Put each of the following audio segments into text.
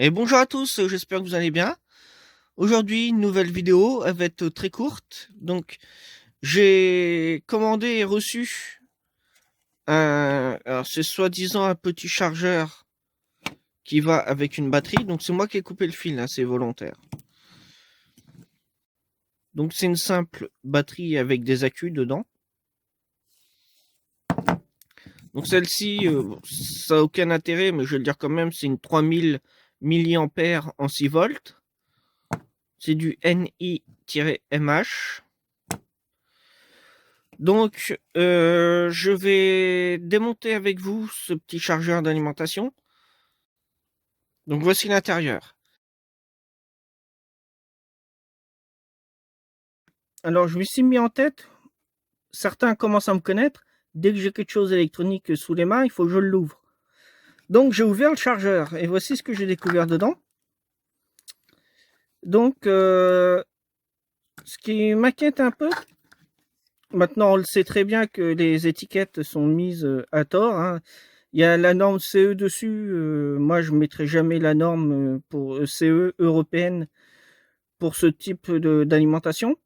Et bonjour à tous, j'espère que vous allez bien. Aujourd'hui, une nouvelle vidéo, elle va être très courte. Donc, j'ai commandé et reçu alors c'est soi-disant un petit chargeur qui va avec une batterie. Donc, c'est moi qui ai coupé le fil, hein, c'est volontaire. Donc, c'est une simple batterie avec des accus dedans. Donc, celle-ci, ça n'a aucun intérêt, mais je vais le dire quand même, c'est une 3000 milliampères en 6 volts. C'est du Ni-MH. Donc, je vais démonter avec vous ce petit chargeur d'alimentation. Donc, voici l'intérieur. Alors, je me suis mis en tête, certains commencent à me connaître, dès que j'ai quelque chose d'électronique sous les mains, il faut que je l'ouvre. Donc, j'ai ouvert le chargeur et voici ce que j'ai découvert dedans. Donc, ce qui m'inquiète un peu, maintenant on le sait très bien que les étiquettes sont mises à tort, hein. Il y a la norme CE dessus. Moi, je ne mettrai jamais la norme pour CE européenne pour ce type d'alimentation.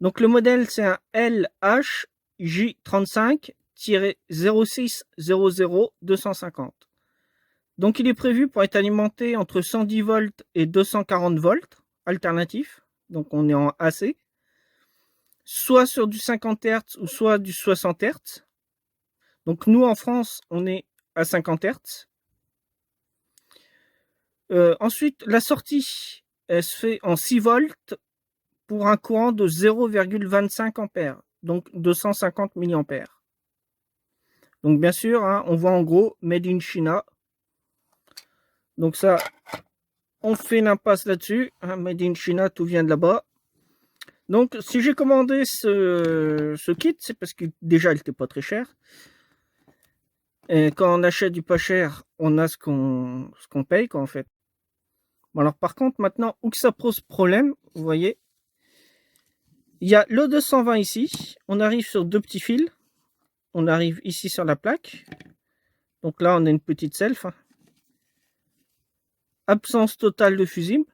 Donc le modèle, c'est un LHJ35-0600250. Donc il est prévu pour être alimenté entre 110 volts et 240 volts alternatifs. Donc on est en AC. Soit sur du 50 Hz ou soit du 60 Hz. Donc nous en France, on est à 50 Hz. Ensuite, la sortie, elle se fait en 6 volts pour un courant de 0,25 ampères, donc 250 milliampères. Donc bien sûr, hein, on voit en gros Made in China. Donc ça, on fait l'impasse là-dessus. Hein, Made in China, tout vient de là-bas. Donc si j'ai commandé ce kit, c'est parce que déjà, il n'était pas très cher. Et quand on achète du pas cher, on a ce qu'on paye, quoi, en fait. Bon, alors par contre, maintenant, où que ça pose problème, vous voyez, il y a le 220 ici. On arrive sur deux petits fils. On arrive ici sur la plaque. Donc là, on a une petite self. Absence totale de fusible.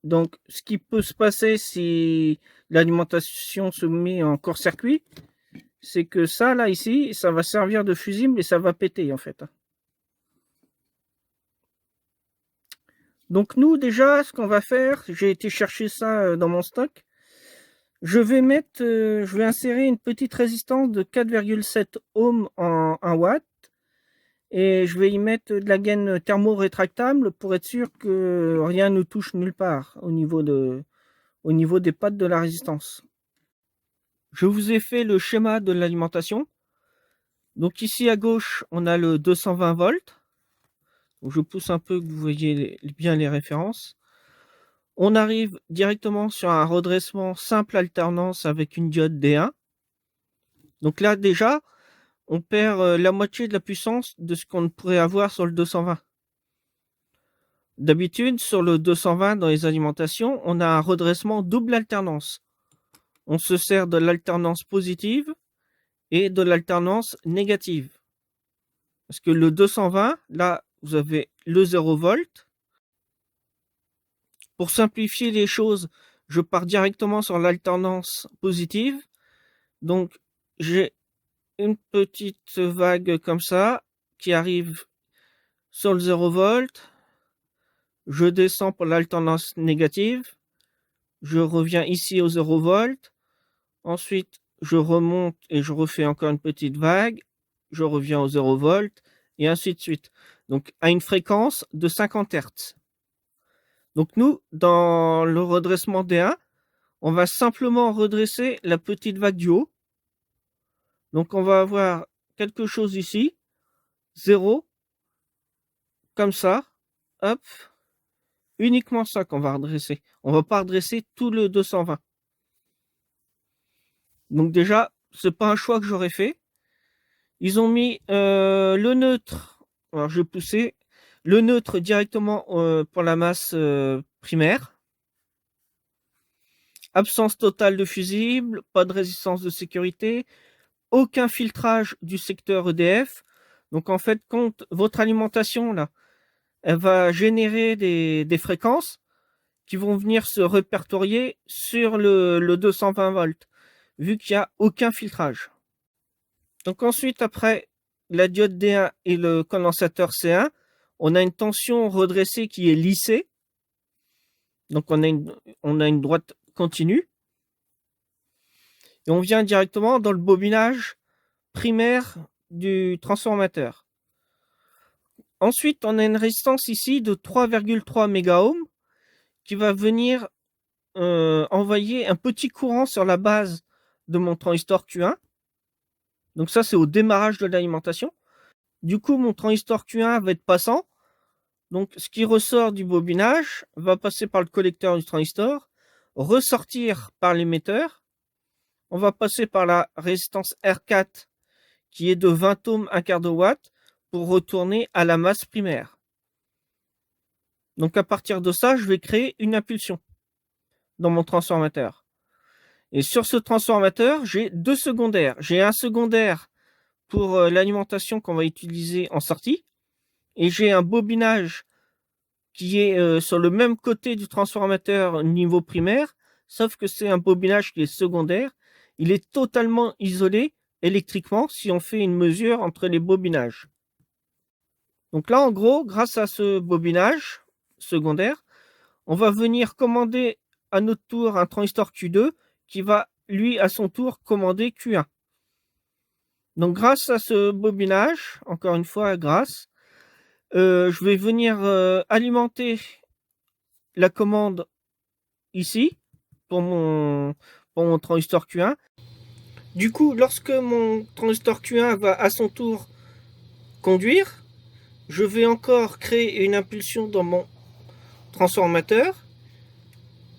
Donc, ce qui peut se passer si l'alimentation se met en court-circuit, c'est que ça, là, ici, ça va servir de fusible et ça va péter, en fait. Donc, nous, déjà, ce qu'on va faire, j'ai été chercher ça dans mon stock. Je vais insérer une petite résistance de 4,7 ohms en 1 watt. Et je vais y mettre de la gaine thermo-rétractable pour être sûr que rien ne touche nulle part au niveau des pattes de la résistance. Je vous ai fait le schéma de l'alimentation. Donc ici à gauche, on a le 220 volts. Donc je pousse un peu que vous voyez bien les références. On arrive directement sur un redressement simple alternance avec une diode D1. Donc là déjà, on perd la moitié de la puissance de ce qu'on pourrait avoir sur le 220. D'habitude, sur le 220 dans les alimentations, on a un redressement double alternance. On se sert de l'alternance positive et de l'alternance négative. Parce que le 220, là, vous avez le 0 volt. Pour simplifier les choses, je pars directement sur l'alternance positive. Donc, j'ai une petite vague comme ça qui arrive sur le 0 volt. Je descends pour l'alternance négative. Je reviens ici au 0 volt. Ensuite, je remonte et je refais encore une petite vague. Je reviens au 0 volt et ainsi de suite. Donc, à une fréquence de 50 Hz. Donc, nous, dans le redressement D1, on va simplement redresser la petite vague du haut. Donc, on va avoir quelque chose ici. 0. Comme ça. Hop. Uniquement ça qu'on va redresser. On ne va pas redresser tout le 220. Donc déjà, c'est pas un choix que j'aurais fait. Ils ont mis le neutre. Alors je vais pousser le neutre directement pour la masse primaire. Absence totale de fusible, pas de résistance de sécurité, aucun filtrage du secteur EDF. Donc en fait, quand votre alimentation là, elle va générer des fréquences qui vont venir se répertorier sur le 220 volts, vu qu'il n'y a aucun filtrage. Donc ensuite, après la diode D1 et le condensateur C1, on a une tension redressée qui est lissée. Donc on a une droite continue. Et on vient directement dans le bobinage primaire du transformateur. Ensuite, on a une résistance ici de 3,3 mégaohms qui va venir envoyer un petit courant sur la base de mon transistor Q1. Donc ça, c'est au démarrage de l'alimentation. Du coup, mon transistor Q1 va être passant. Donc, ce qui ressort du bobinage va passer par le collecteur du transistor, ressortir par l'émetteur. On va passer par la résistance R4 qui est de 20 ohms, un quart de watt, pour retourner à la masse primaire. Donc, à partir de ça, je vais créer une impulsion dans mon transformateur. Et sur ce transformateur, j'ai deux secondaires. J'ai un secondaire pour l'alimentation qu'on va utiliser en sortie. Et j'ai un bobinage qui est sur le même côté du transformateur niveau primaire, sauf que c'est un bobinage qui est secondaire. Il est totalement isolé électriquement si on fait une mesure entre les bobinages. Donc là, en gros, grâce à ce bobinage secondaire, on va venir commander à notre tour un transistor Q2 qui va, lui, à son tour, commander Q1. Donc grâce à ce bobinage, encore une fois, je vais venir alimenter la commande ici pour mon transistor Q1. Du coup, lorsque mon transistor Q1 va à son tour conduire, je vais encore créer une impulsion dans mon transformateur.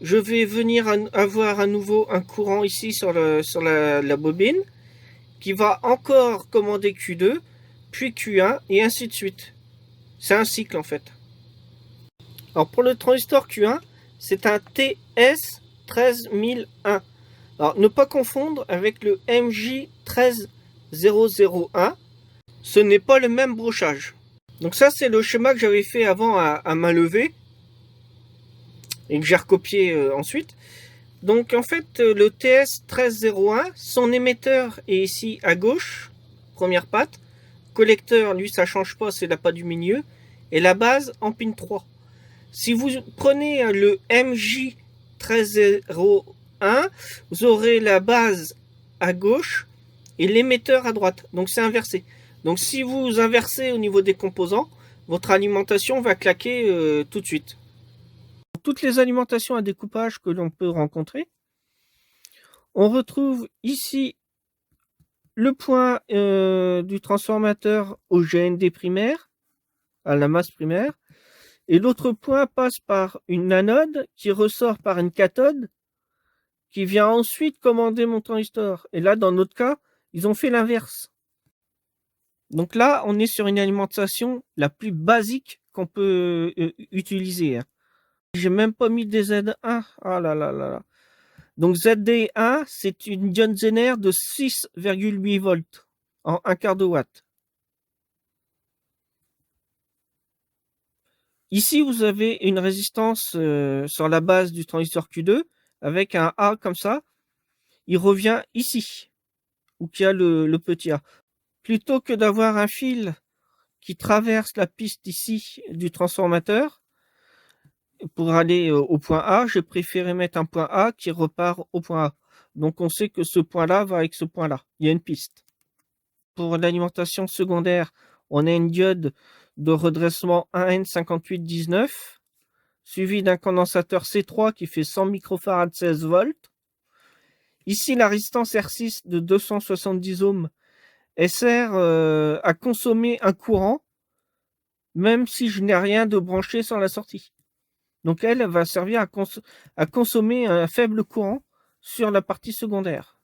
Je vais venir avoir à nouveau un courant ici sur la bobine qui va encore commander Q2, puis Q1 et ainsi de suite. C'est un cycle en fait. Alors pour le transistor Q1, c'est un TS13001. Alors ne pas confondre avec le MJ13001. Ce n'est pas le même brochage. Donc ça c'est le schéma que j'avais fait avant à main levée et que j'ai recopié ensuite. Donc en fait le TS13001, son émetteur est ici à gauche, première patte. Collecteur, lui ça change pas, c'est la patte du milieu. Et la base en pin 3. Si vous prenez le MJ13001, vous aurez la base à gauche et l'émetteur à droite. Donc c'est inversé. Donc si vous inversez au niveau des composants, votre alimentation va claquer tout de suite. Toutes les alimentations à découpage que l'on peut rencontrer, on retrouve ici le point du transformateur au GND primaire, à la masse primaire, et l'autre point passe par une anode qui ressort par une cathode qui vient ensuite commander mon transistor. Et là, dans notre cas, ils ont fait l'inverse. Donc là, on est sur une alimentation la plus basique qu'on peut utiliser. J'ai même pas mis des Z1. Ah là là là là. Donc ZD1, c'est une diode Zener de 6,8 volts en un quart de watt. Ici, vous avez une résistance sur la base du transistor Q2 avec un A comme ça. Il revient ici, où il y a le petit A. Plutôt que d'avoir un fil qui traverse la piste ici du transformateur pour aller au point A, j'ai préféré mettre un point A qui repart au point A. Donc on sait que ce point-là va avec ce point-là. Il y a une piste. Pour l'alimentation secondaire, on a une diode de redressement 1N5819 suivi d'un condensateur C3 qui fait 100 microfarads 16 volts. Ici, la résistance R6 de 270 ohms, elle sert à consommer un courant, même si je n'ai rien de branché sur la sortie. Donc elle va servir à consommer un faible courant sur la partie secondaire.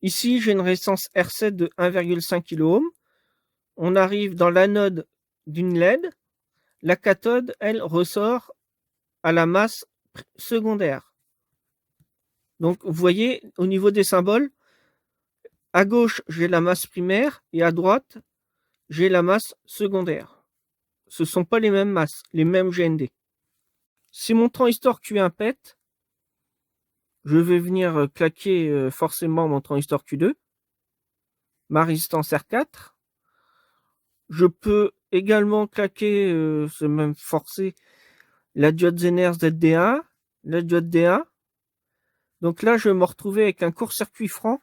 Ici, j'ai une résistance R7 de 1,5 kΩ. On arrive dans l'anode d'une LED. La cathode, elle, ressort à la masse secondaire. Donc, vous voyez, au niveau des symboles, à gauche, j'ai la masse primaire et à droite, j'ai la masse secondaire. ce ne sont pas les mêmes masses, les mêmes GND. Si mon transistor Q1 pète, je vais venir claquer forcément mon transistor Q2, ma résistance R4. Je peux également claquer, c'est même forcé, la diode Zener ZD1, la diode D1. Donc là, je vais me retrouver avec un court-circuit franc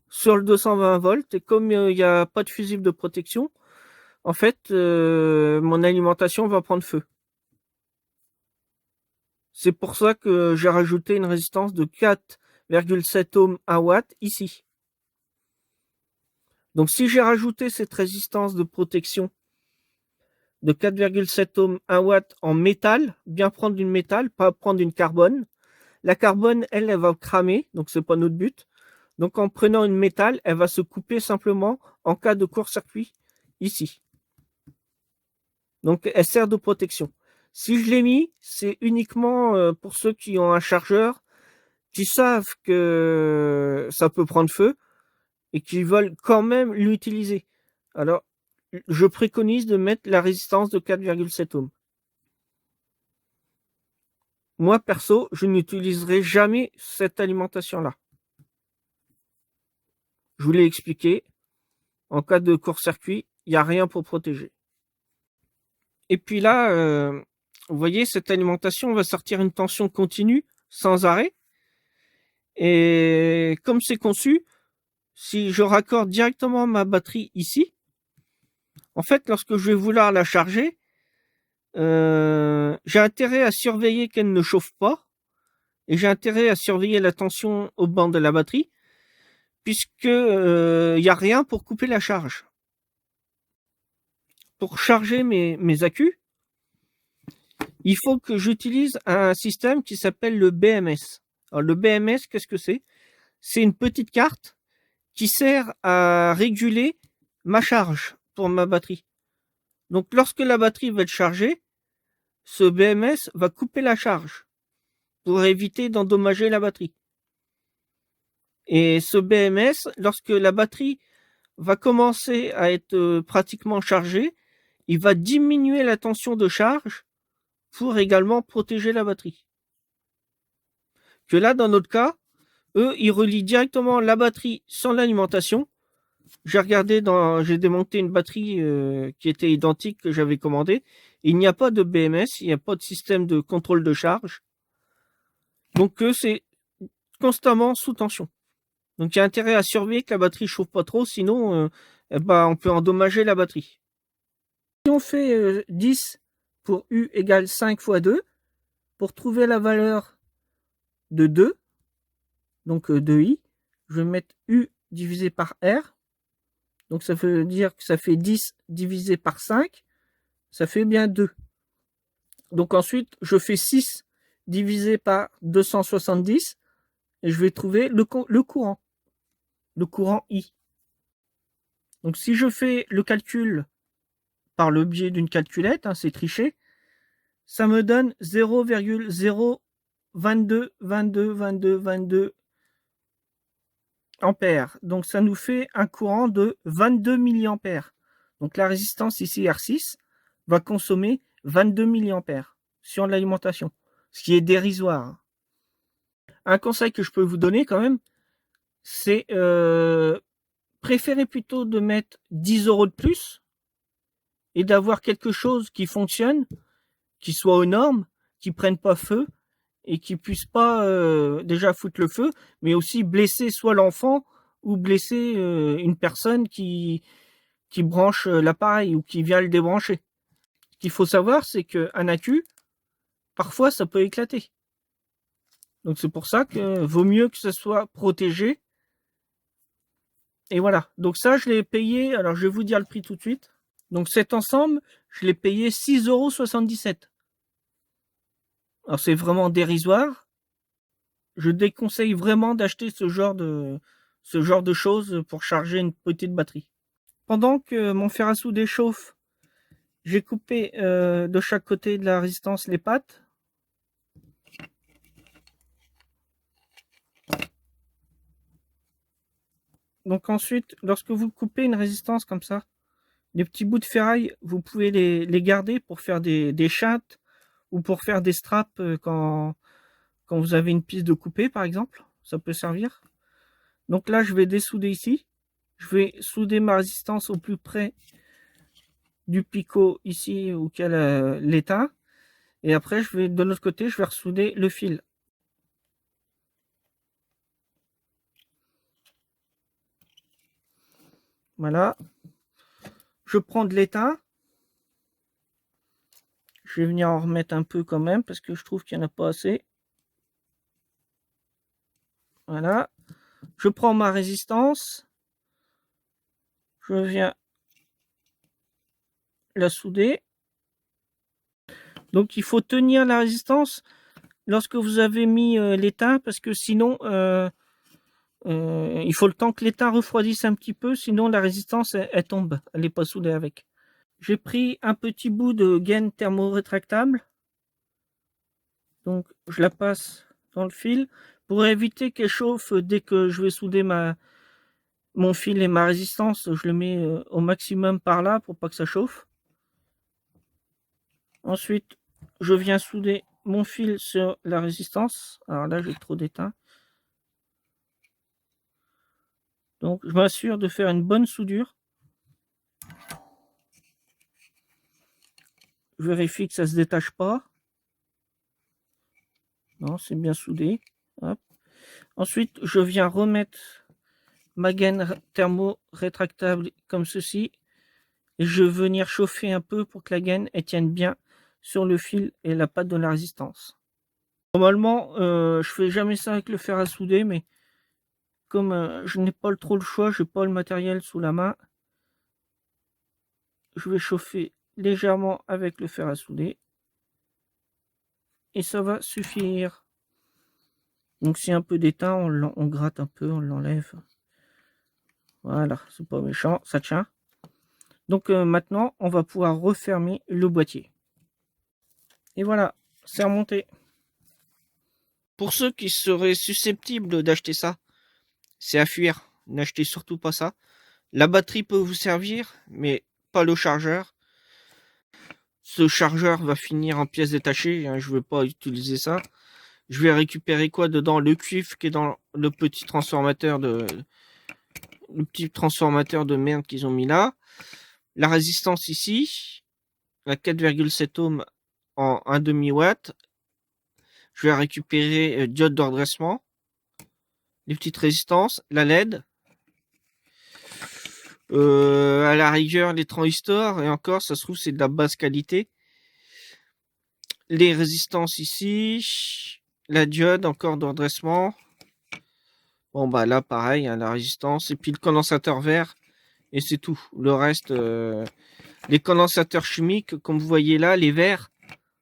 sur le 220 volts. Et comme il n'y a pas de fusible de protection, en fait, mon alimentation va prendre feu. C'est pour ça que j'ai rajouté une résistance de 4,7 ohms à watt ici. Donc si j'ai rajouté cette résistance de protection de 4,7 ohms 1 watt en métal, bien prendre du métal, pas prendre une carbone. La carbone, elle va cramer, donc c'est pas notre but. Donc en prenant une métal, elle va se couper simplement en cas de court-circuit ici. Donc elle sert de protection. Si je l'ai mis, c'est uniquement pour ceux qui ont un chargeur, qui savent que ça peut prendre feu et qui veulent quand même l'utiliser. Alors, je préconise de mettre la résistance de 4,7 ohms. Moi, perso, je n'utiliserai jamais cette alimentation-là. Je vous l'ai expliqué. En cas de court-circuit, il n'y a rien pour protéger. Et puis là, vous voyez, cette alimentation va sortir une tension continue, sans arrêt. Et comme c'est conçu, si je raccorde directement ma batterie ici, en fait, lorsque je vais vouloir la charger, j'ai intérêt à surveiller qu'elle ne chauffe pas. Et j'ai intérêt à surveiller la tension au banc de la batterie, puisque il n'y a rien pour couper la charge. Pour charger mes accus, il faut que j'utilise un système qui s'appelle le BMS. Alors le BMS, qu'est-ce que c'est? C'est une petite carte qui sert à réguler ma charge pour ma batterie. Donc lorsque la batterie va être chargée, ce BMS va couper la charge pour éviter d'endommager la batterie. Et ce BMS, lorsque la batterie va commencer à être pratiquement chargée, il va diminuer la tension de charge pour également protéger la batterie. Que là, dans notre cas, eux, ils relient directement la batterie sans l'alimentation. J'ai démonté une batterie qui était identique que j'avais commandée. Il n'y a pas de BMS, il n'y a pas de système de contrôle de charge. Donc c'est constamment sous tension. Donc il y a intérêt à surveiller que la batterie chauffe pas trop, sinon on peut endommager la batterie. Si on fait 10 pour U égale 5 fois 2, pour trouver la valeur de 2, donc de I, je vais mettre U divisé par R. Donc ça veut dire que ça fait 10 divisé par 5, ça fait bien 2. Donc ensuite, je fais 6 divisé par 270 et je vais trouver le courant I. Donc si je fais le calcul par le biais d'une calculette, c'est triché, ça me donne 0,022 ampères. Donc ça nous fait un courant de 22 milliampères. Donc la résistance ici R6 va consommer 22 milliampères sur l'alimentation, ce qui est dérisoire. Un conseil que je peux vous donner quand même, c'est préférez plutôt de mettre 10 € de plus et d'avoir quelque chose qui fonctionne, qui soit aux normes, qui prenne pas feu et qui puisse pas déjà foutre le feu, mais aussi blesser soit l'enfant ou blesser une personne qui branche l'appareil ou qui vient le débrancher. Ce qu'il faut savoir, c'est qu'un accu, parfois, ça peut éclater. Donc c'est pour ça que vaut mieux que ce soit protégé. Et voilà. Donc ça, je l'ai payé. Alors je vais vous dire le prix tout de suite. Donc cet ensemble, je l'ai payé 6,77 €. Alors c'est vraiment dérisoire. Je déconseille vraiment d'acheter ce genre de choses pour charger une petite batterie. Pendant que mon fer à souder chauffe, j'ai coupé de chaque côté de la résistance les pattes. Donc ensuite, lorsque vous coupez une résistance comme ça, Les petits bouts de ferraille, vous pouvez les garder pour faire des chattes ou pour faire des straps quand vous avez une piste de coupé, par exemple. Ça peut servir. Donc là, je vais dessouder ici. Je vais souder ma résistance au plus près du picot ici auquel l'étain. Et après, de l'autre côté, je vais ressouder le fil. Voilà. Je prends de l'étain. Je vais venir en remettre un peu quand même parce que je trouve qu'il n'y en a pas assez. Voilà. Je prends ma résistance. Je viens la souder. Donc il faut tenir la résistance lorsque vous avez mis l'étain parce que sinon il faut le temps que l'étain refroidisse un petit peu, sinon la résistance elle tombe, elle n'est pas soudée avec. J'ai pris un petit bout de gaine thermo-rétractable. Donc je la passe dans le fil pour éviter qu'elle chauffe dès que je vais souder mon fil et ma résistance. Je le mets au maximum par là pour pas que ça chauffe. Ensuite, je viens souder mon fil sur la résistance. Alors là, j'ai trop d'étain. Donc je m'assure de faire une bonne soudure. Je vérifie que ça se détache pas. Non, c'est bien soudé. Hop. Ensuite, je viens remettre ma gaine thermo-rétractable comme ceci. Et je vais venir chauffer un peu pour que la gaine elle tienne bien sur le fil et la patte de la résistance. Normalement, je fais jamais ça avec le fer à souder, mais comme je n'ai pas trop le choix, je n'ai pas le matériel sous la main, je vais chauffer légèrement avec le fer à souder. Et ça va suffire. Donc si un peu d'étain, on gratte un peu, on l'enlève. Voilà, c'est pas méchant, ça tient. Donc maintenant, on va pouvoir refermer le boîtier. Et voilà, c'est remonté. Pour ceux qui seraient susceptibles d'acheter ça, c'est à fuir. N'achetez surtout pas ça. La batterie peut vous servir, mais pas le chargeur. Ce chargeur va finir en pièces détachées. Hein, je ne vais pas utiliser ça. Je vais récupérer quoi dedans? Le cuivre qui est dans le petit transformateur de merde qu'ils ont mis là. La résistance ici, la 4,7 ohms en 1,5 watt. Je vais récupérer diode de redressement, les petites résistances, la LED. À la rigueur, les transistors, et encore, ça se trouve, c'est de la basse qualité. Les résistances ici, la diode, encore de redressement. Bon, bah là, pareil, hein, la résistance, et puis le condensateur vert, et c'est tout. Le reste, les condensateurs chimiques, comme vous voyez là, les verts,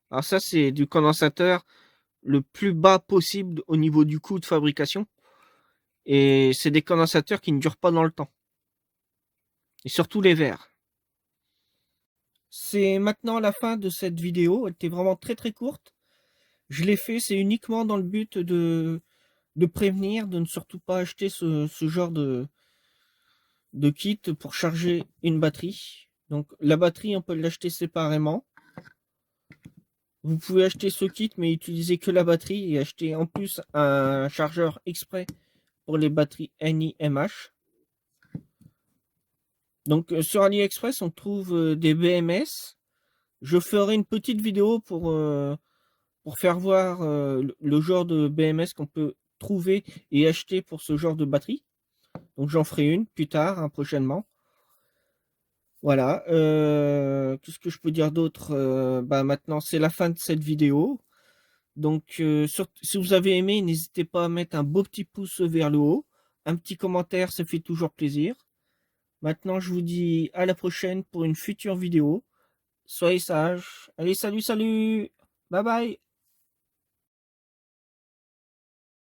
alors ça, c'est du condensateur le plus bas possible au niveau du coût de fabrication. Et c'est des condensateurs qui ne durent pas dans le temps. Et surtout les verts. C'est maintenant la fin de cette vidéo. Elle était vraiment très très courte. Je l'ai fait, c'est uniquement dans le but de prévenir, de ne surtout pas acheter ce genre de kit pour charger une batterie. Donc la batterie, on peut l'acheter séparément. Vous pouvez acheter ce kit, mais utiliser que la batterie et acheter en plus un chargeur exprès pour les batteries NiMH. Donc sur AliExpress, on trouve des BMS. Je ferai une petite vidéo pour faire voir le genre de BMS qu'on peut trouver et acheter pour ce genre de batterie. Donc j'en ferai une plus tard, hein, prochainement. Voilà. Qu'est-ce que je peux dire d'autre? Bah maintenant, c'est la fin de cette vidéo. Donc si vous avez aimé, n'hésitez pas à mettre un beau petit pouce vers le haut. Un petit commentaire, ça fait toujours plaisir. Maintenant, je vous dis à la prochaine pour une future vidéo. Soyez sages. Allez, salut, salut. Bye bye.